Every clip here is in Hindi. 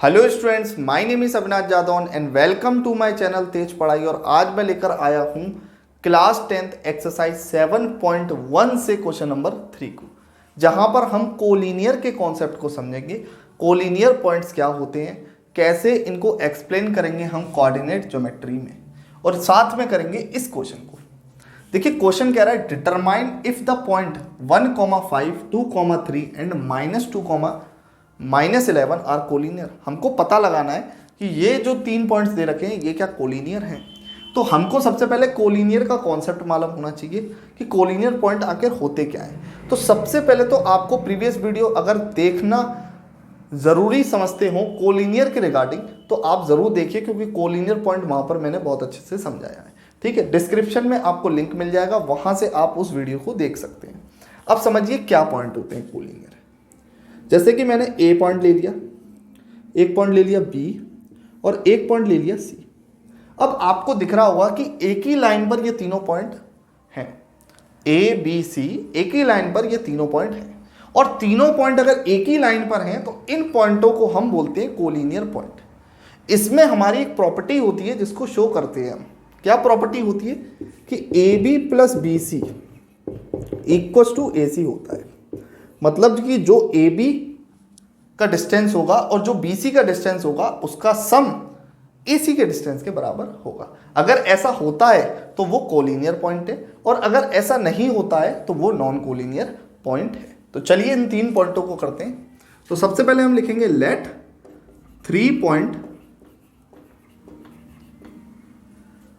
Hello students, my name is Avinash Jadaun and welcome to my channel Tej Padhai. और आज मैं लेकर आया हूँ क्लास 10th एक्सरसाइज 7.1 से क्वेश्चन नंबर 3 को, जहाँ पर हम कोलिनियर के कॉन्सेप्ट को समझेंगे। कोलिनियर पॉइंट्स क्या होते हैं, कैसे इनको एक्सप्लेन करेंगे हम कोऑर्डिनेट ज्योमेट्री में, और साथ में करेंगे इस क्वेश्चन को। देखिए क्वेश्चन कह रहा है determine if the point 1,5, 2,3 and -2, -11 are collinear. हमको पता लगाना है कि ये जो 3 पॉइंट्स दे रखे हैं ये क्या कोलिनियर हैं। तो हमको सबसे पहले कोलिनियर का कॉन्सेप्ट मालूम होना चाहिए कि कोलिनियर पॉइंट आखिर होते क्या है। तो सबसे पहले तो आपको प्रीवियस वीडियो अगर देखना ज़रूरी समझते हो कोलिनियर के रिगार्डिंग, तो आप ज़रूर देखिए, क्योंकि कोलिनियर पॉइंट वहाँ पर मैंने बहुत अच्छे से समझाया है। ठीक है, डिस्क्रिप्शन में आपको लिंक मिल जाएगा, वहाँ से आप उस वीडियो को देख सकते हैं। अब समझिए क्या पॉइंट होते हैं कोलिनियर। जैसे कि मैंने ए पॉइंट ले लिया, एक पॉइंट ले लिया बी, और एक पॉइंट ले लिया सी। अब आपको दिख रहा होगा कि एक ही लाइन पर ये तीनों पॉइंट हैं, ए बी सी एक ही लाइन पर ये तीनों पॉइंट हैं। और तीनों पॉइंट अगर एक ही लाइन पर हैं तो इन पॉइंटों को हम बोलते हैं कोलिनियर पॉइंट। इसमें हमारी एक प्रॉपर्टी होती है जिसको शो करते हैं हम। क्या प्रॉपर्टी होती है कि A B plus B C equal to A C होता है। मतलब कि जो ए बी का डिस्टेंस होगा और जो बी सी का डिस्टेंस होगा उसका सम ए सी के डिस्टेंस के बराबर होगा। अगर ऐसा होता है तो वो कोलिनियर पॉइंट है, और अगर ऐसा नहीं होता है तो वो नॉन कोलिनियर पॉइंट है। तो चलिए इन 3 पॉइंटों को करते हैं। तो सबसे पहले हम लिखेंगे let 3 point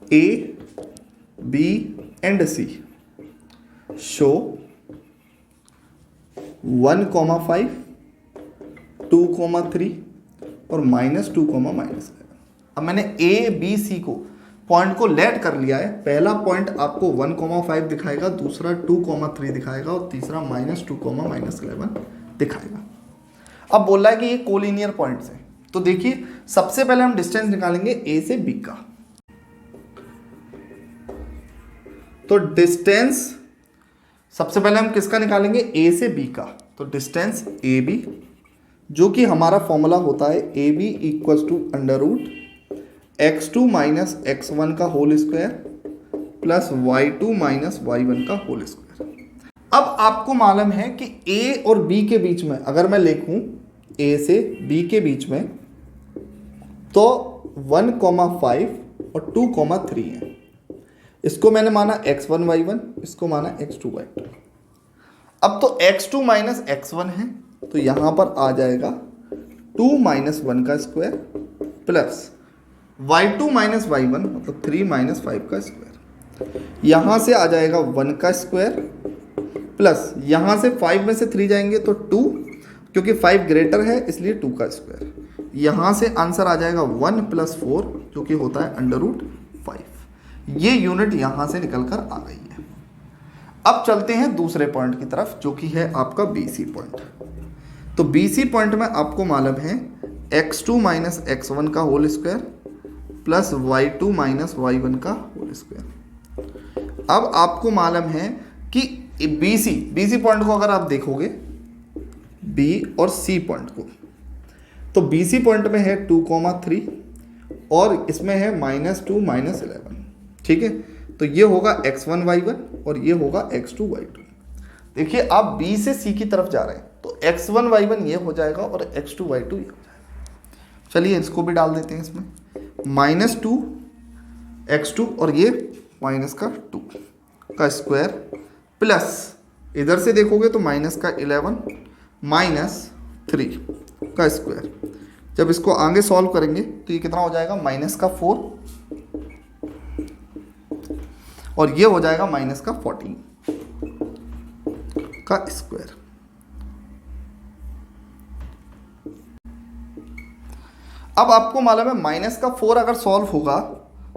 A B and C show 1,5, 2,3 और -2, अब मैंने ए बी सी को पॉइंट को लेट कर लिया है। पहला पॉइंट आपको 1,5 दिखाएगा, दूसरा 2,3 दिखाएगा, और तीसरा -2, -11 दिखाएगा। अब बोल रहा है कि ये कोलिनियर पॉइंट्स हैं। तो देखिए सबसे पहले हम डिस्टेंस निकालेंगे ए से बी का। तो डिस्टेंस सबसे पहले हम किसका निकालेंगे, ए से बी का। तो डिस्टेंस ए बी, जो कि हमारा फॉर्मूला होता है A B equals to √x2 - x1 का whole square plus y2 - y1 का होल स्क्वायर। अब आपको मालूम है कि ए और बी के बीच में अगर मैं लिखूं ए से बी के बीच में, तो 1,5 और 2,3 है। इसको मैंने माना x1 y1, इसको माना x2 y2। अब तो x2 - x1 है, तो यहां पर आ जाएगा 2 - 1 का स्क्वायर प्लस y2 - y1 मतलब 3 - 5 का स्क्वायर। यहां से आ जाएगा 1 का स्क्वायर प्लस यहां से 5 में से 3 जाएंगे तो 2, क्योंकि 5 ग्रेटर है इसलिए 2 का स्क्वायर। यहां से आंसर आ जाएगा 1 + 4 जो कि होता है √5। ये यूनिट यहां से निकल कर आ गई है। अब चलते हैं दूसरे पॉइंट की तरफ, जो कि है आपका BC पॉइंट। तो BC पॉइंट में आपको मालूम है x2 - x1 का whole square plus y2 - y1 का होल स्क्वायर। अब आपको मालूम है कि BC पॉइंट को अगर आप देखोगे B और C पॉइंट को, तो BC पॉइंट में है 2,3 और इसमें है -2 - 11। ठीक है, तो ये होगा x1 y1 और ये होगा x2 y2। देखिए आप B से C की तरफ जा रहे हैं, तो x1 y1 ये हो जाएगा और x2 y2 ये हो जाएगा। चलिए इसको भी डाल देते हैं इसमें, -2 x2 और ये -2 का स्क्वायर प्लस इधर से देखोगे तो -11 -3 का स्क्वायर। जब इसको आगे सॉल्व करेंगे तो ये कितना हो जाएगा, -4 और ये हो जाएगा -14 का स्क्वायर। अब आपको मालूम है -4 अगर सॉल्व होगा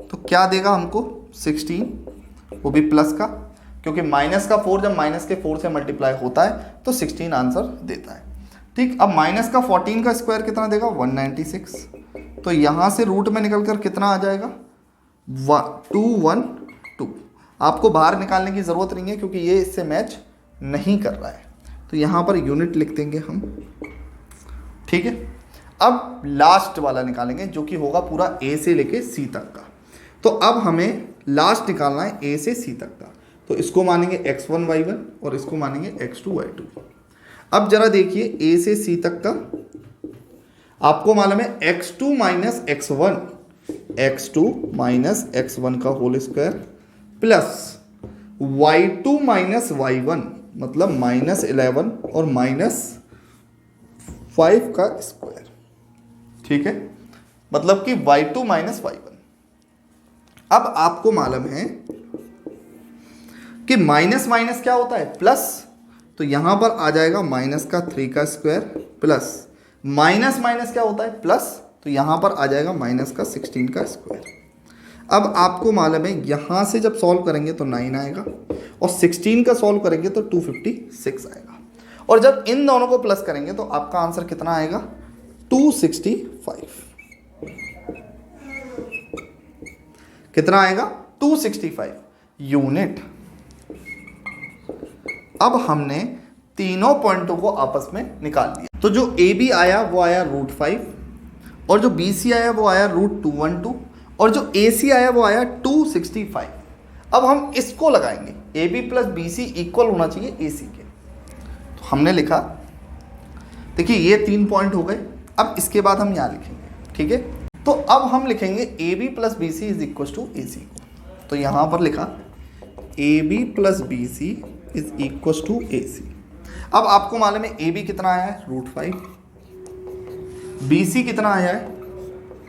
तो क्या देगा हमको, 16, वो भी प्लस का, क्योंकि -4 जब -4 से मल्टीप्लाई होता है तो 16 आंसर देता है। ठीक, अब -14 का स्क्वायर कितना देगा, 196। तो यहां से रूट में निकल कर कितना आ जाएगा, 212। आपको बाहर निकालने की ज़रूरत नहीं है क्योंकि ये इससे मैच नहीं कर रहा है। तो यहाँ पर यूनिट लिख देंगे हम। ठीक है, अब लास्ट वाला निकालेंगे जो कि होगा पूरा ए से लेके सी तक का। तो अब हमें लास्ट निकालना है ए से सी तक का। तो इसको मानेंगे x1 y1 और इसको मानेंगे x2 y2। अब जरा देखिए ए से सी तक का आपको मालूम है x2 माइनस x1 का whole square plus y2 minus y1 मतलब -11 और -5 का स्क्वायर। ठीक है, मतलब कि y2 माइनस y1। अब आपको मालूम है कि माइनस माइनस क्या होता है प्लस, तो यहां पर आ जाएगा माइनस का 3 का स्क्वायर प्लस माइनस माइनस क्या होता है प्लस, तो यहां पर आ जाएगा माइनस का 16 का स्क्वायर। अब आपको मालूम है यहां से जब सॉल्व करेंगे तो 9 आएगा और 16 का सॉल्व करेंगे तो 256 आएगा, और जब इन दोनों को प्लस करेंगे तो आपका आंसर कितना आएगा 265। कितना आएगा 265 यूनिट। अब हमने तीनों पॉइंटों को आपस में निकाल लिया। तो जो ए बी आया वो आया √5 और जो बी सी आया वो आया √212 और जो ए सी आया वो आया 265। अब हम इसको लगाएंगे A B plus B C equal होना चाहिए ए सी के। तो हमने लिखा, देखिए ये 3 पॉइंट हो गए। अब इसके बाद हम यहाँ लिखेंगे, ठीक है। तो अब हम लिखेंगे A B plus B C is equal to A C को। तो यहाँ पर लिखा A B plus B C is equal to A C. अब आपको मालूम है ए बी कितना आया है √5, बी सी कितना आया है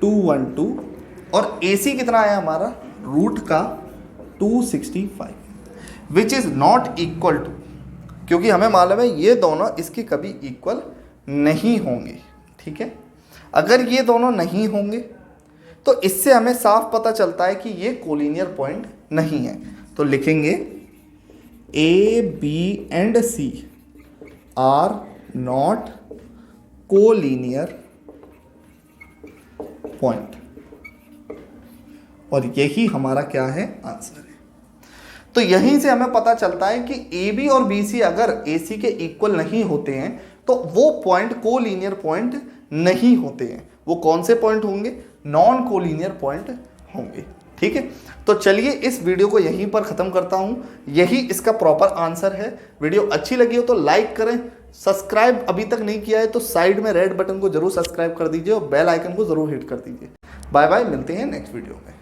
212 और ए सी कितना आया हमारा रूट का 265 which is not equal to, क्योंकि हमें मालूम है ये दोनों इसके कभी इक्वल नहीं होंगे। ठीक है, अगर ये दोनों नहीं होंगे तो इससे हमें साफ पता चलता है कि ये कोलिनियर पॉइंट नहीं है। तो लिखेंगे A B and C are not collinear point, और यही हमारा क्या है आंसर है। तो यहीं से हमें पता चलता है कि ए बी और बी सी अगर ए सी के इक्वल नहीं होते हैं तो वो पॉइंट कोलिनियर पॉइंट नहीं होते हैं। वो कौन से पॉइंट होंगे, नॉन कोलिनियर पॉइंट होंगे। ठीक है, तो चलिए इस वीडियो को यहीं पर ख़त्म करता हूँ। यही इसका प्रॉपर आंसर है। वीडियो अच्छी लगी हो तो लाइक करें, सब्सक्राइब अभी तक नहीं किया है तो साइड में रेड बटन को जरूर सब्सक्राइब कर दीजिए और बेल आइकन को जरूर हिट कर दीजिए। बाय बाय, मिलते हैं नेक्स्ट वीडियो में।